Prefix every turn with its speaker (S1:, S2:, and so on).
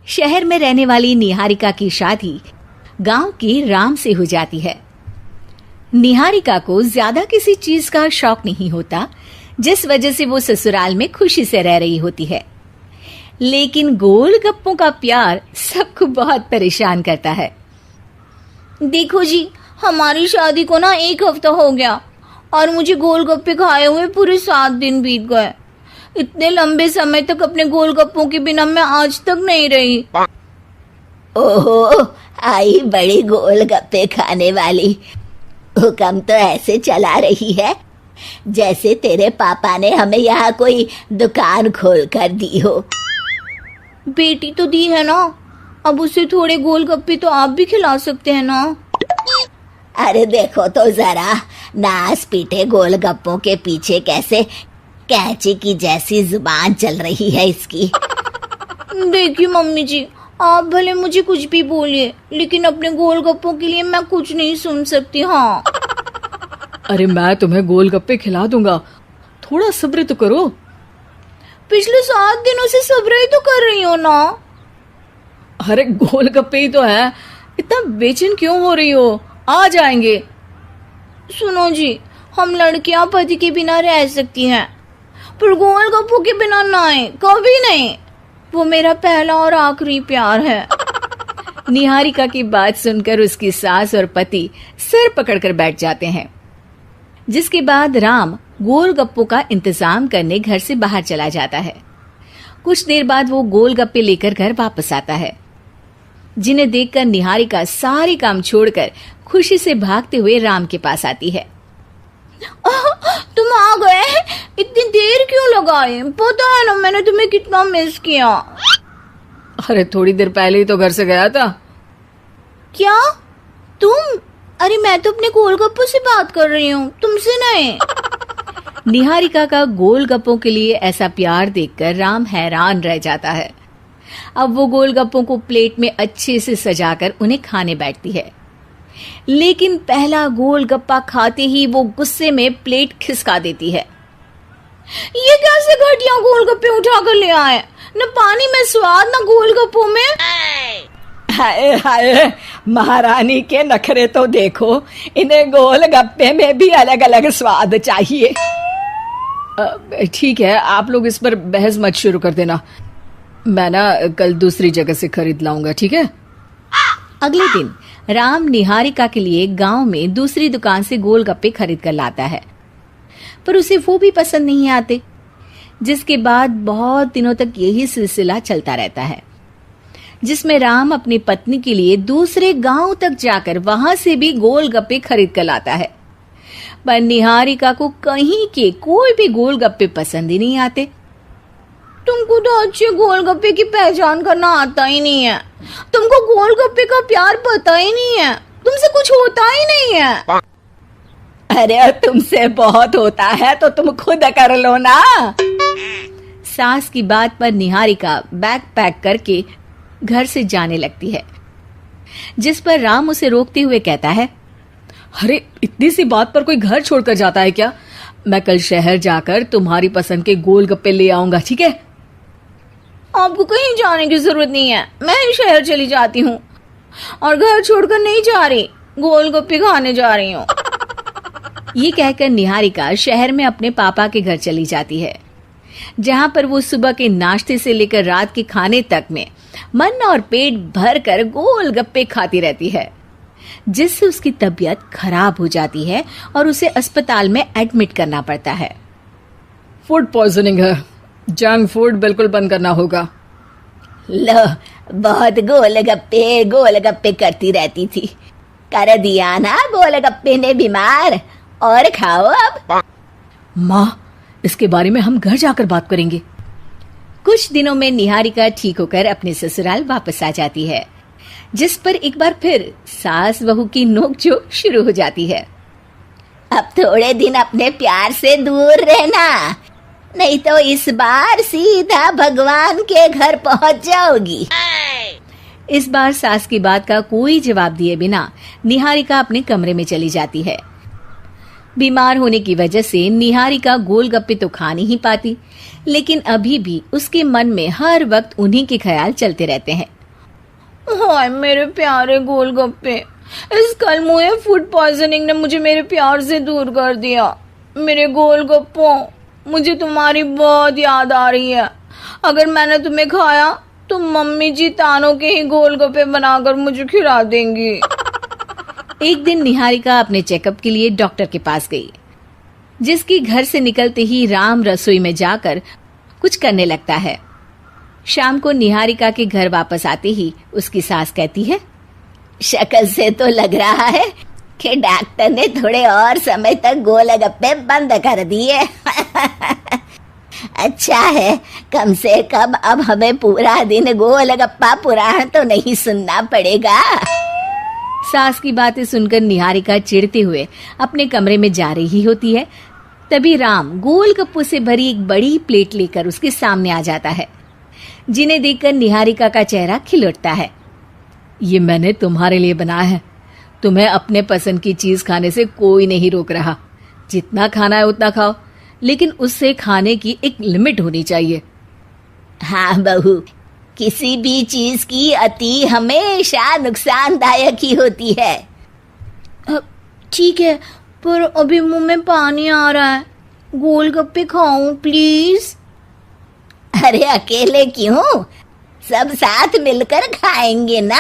S1: शहर में रहने वाली निहारिका की शादी गांव की राम से हो जाती है। निहारिका को ज्यादा किसी चीज का शौक नहीं होता, जिस वजह से वो ससुराल में खुशी से रह रही होती है। लेकिन गोलगप्पों का प्यार सबको बहुत परेशान करता है।
S2: देखो जी, हमारी शादी को ना 1 हफ्ता हो गया और मुझे गोलगप्पे खाए हुए पूरे 7 दिन बीत गए। इतने लंबे समय तक अपने गोलगप्पों के बिना मैं आज तक नहीं रही।
S3: ओहो, आई बड़ी गोलगप्पे खाने वाली। हुक्म तो ऐसे चला रही है जैसे तेरे पापा ने हमें यहाँ कोई दुकान खोल कर दी हो।
S2: बेटी तो दी है ना, अब उसे थोड़े गोलगप्पे तो आप भी खिला सकते हैं ना।
S3: अरे देखो तो जरा, नास पीटे गोलगप्पों के पीछे कैसे कैंची की जैसी जुबान चल रही है इसकी।
S2: देखिए मम्मी जी, आप भले मुझे कुछ भी बोलिए, लेकिन अपने गोलगप्पों के लिए मैं कुछ नहीं सुन सकती। हाँ,
S4: अरे मैं तुम्हें गोलगप्पे खिला दूंगा, थोड़ा सब्र तो करो।
S2: पिछले 7 दिनों से सब्र ही तो कर रही हो ना।
S4: अरे गोलगप्पे ही तो है, इतना बेचैन क्यों हो रही हो? आ जाएंगे।
S2: सुनो जी, हम लड़कियां पति के बिना रह सकती हैं, पर गोलगप्पों के बिना नहीं, कभी नहीं। वो मेरा पहला और आखिरी प्यार है।
S1: निहारिका की बात सुनकर उसकी सास और पति सिर पकड़कर बैठ जाते हैं। जिसके बाद राम गोलगप्पों का इंतजाम करने घर से बाहर चला जाता है। कुछ देर बाद वो गोलगप्पे लेकर घर वापस आता है, जिन्हें देखकर निहारिका सारे काम छोड़कर खुशी से भागते हुए राम के पास आती है।
S2: तुम आ गए? इतनी देर क्यों लगाई? पता है ना मैंने तुम्हें कितना मिस किया।
S4: अरे थोड़ी देर पहले ही तो घर से गया था।
S2: क्या तुम? अरे मैं तो अपने गोलगप्पों से बात कर रही हूँ, तुमसे नहीं।
S1: निहारिका का गोलगप्पों के लिए ऐसा प्यार देखकर राम हैरान रह जाता है। अब वो गोलगप्पों को प्लेट में अच्छे से सजाकर उन्हें खाने बैठती है, लेकिन पहला गोलगप्पा खाते ही वो गुस्से में प्लेट खिसका देती है।
S2: ये कैसे घटिया गोलगप्पे उठा कर ले आए? न पानी में स्वाद, न गोलगप्पों में।
S5: हाय हाय, महारानी के नखरे तो देखो, इन्हें गोलगप्पे में भी अलग अलग स्वाद चाहिए।
S4: ठीक है, आप लोग इस पर बहस मत शुरू कर देना, मैं ना कल दूसरी जगह से खरीद लाऊंगा, ठीक है?
S1: अगले दिन राम निहारिका के लिए गांव में दूसरी दुकान से गोलगप्पे खरीद कर लाता है, पर उसे वो भी पसंद नहीं आते। जिसके बाद बहुत दिनों तक यही सिलसिला चलता रहता है, जिसमें राम अपनी पत्नी के लिए दूसरे गांव तक जाकर वहां से भी गोलगप्पे खरीद कर लाता है। पर निहारिका को कहीं के कोई भी गोलगप्पे पसंद ही नहीं आते।
S2: तुमको तो अच्छे गोलगप्पे की पहचान करना आता ही नहीं है। तुमको गोलगप्पे का प्यार पता ही नहीं है, तुमसे कुछ होता ही नहीं है।
S5: अरे तुमसे बहुत होता है तो तुम खुद कर लो ना।
S1: सास की बात पर निहारिका बैग पैक करके घर से जाने लगती है, जिस पर राम उसे रोकते हुए कहता है,
S4: अरे इतनी सी बात पर कोई घर छोड़कर जाता है क्या? मैं कल शहर जाकर तुम्हारी पसंद के गोलगप्पे ले आऊंगा, ठीक है?
S2: आपको कहीं जाने की जरूरत नहीं है, मैं ही शहर चली जाती हूँ और घर छोड़कर नहीं जा रही, गोलगप्पे खाने जा रही हूँ।
S1: ये कहकर निहारिका शहर में अपने पापा के घर चली जाती है, जहाँ पर वो सुबह के नाश्ते से लेकर रात के खाने तक में मन और पेट भर कर गोलगप्पे खाती रहती है, जिससे उसकी तबीयत खराब हो जाती है और उसे अस्पताल में एडमिट करना पड़ता है।
S4: फूड पॉइजनिंग है, जंक फूड बिल्कुल बंद करना होगा।
S3: लो, बहुत गोलगप्पे गोलगप्पे करती रहती थी, कर दिया ना गोलगप्पे ने बीमार। और खाओ अब।
S4: माँ, इसके बारे में हम घर जाकर बात करेंगे।
S1: कुछ दिनों में निहारिका ठीक होकर अपने ससुराल वापस आ जाती है, जिस पर एक बार फिर सास बहू की नोकझोंक शुरू हो जाती है।
S3: अब थोड़े दिन अपने प्यार से दूर रहना, नहीं तो इस बार सीधा भगवान के घर पहुंच जाओगी।
S1: इस बार सास की बात का कोई जवाब दिए बिना निहारिका अपने कमरे में चली जाती है। बीमार होने की वजह से निहारिका गोलगप्पे तो खा नहीं पाती, लेकिन अभी भी उसके मन में हर वक्त उन्हीं के ख्याल चलते रहते हैं।
S2: हाय मेरे प्यारे गोलगप्पे, इस कल मुझे फूड पॉइजनिंग ने मुझे मेरे प्यार से दूर कर दिया। मेरे गोलगप्पों, मुझे तुम्हारी बहुत याद आ रही है। अगर मैंने तुम्हें खाया तो मम्मी जी तानों के ही गोलगप्पे बनाकर मुझे खिला देंगी।
S1: एक दिन निहारिका अपने चेकअप के लिए डॉक्टर के पास गई, जिसकी घर से निकलते ही राम रसोई में जाकर कुछ करने लगता है। शाम को निहारिका के घर वापस आते ही उसकी सास कहती है,
S3: शक्ल से तो लग रहा है कि डॉक्टर ने थोड़े और समय तक गोलगप्पे बंद कर दिए। अच्छा है, कम से कम अब हमें पूरा दिन गोलगप्पा पुराण तो नहीं सुनना पड़ेगा।
S1: सास की बातें सुनकर निहारिका चिढ़ते हुए अपने कमरे में जा रही होती है। तभी राम गोलगप्पों से भरी एक बड़ी प्लेट लेकर उसके सामने आ जाता है, जिन्हें देखकर निहारिका का चेहरा खिल उठता है।
S4: ये मैंने तुम्हारे लिए बनाया है। तुम्हें अपने पसंद की चीज खाने से कोई नहीं रोक रहा। जितना खाना है उतना खाओ, लेकिन उससे खाने की एक लिमिट होनी चाहिए।
S3: हाँ बहू, किसी भी चीज की अति हमेशा नुकसानदायक ही होती है।
S2: ठीक है, पर अभी मुंह में पानी आ रहा है। गोलगप्पे खाऊं प्लीज?
S3: अरे अकेले क्यों, सब साथ मिलकर खाएंगे ना।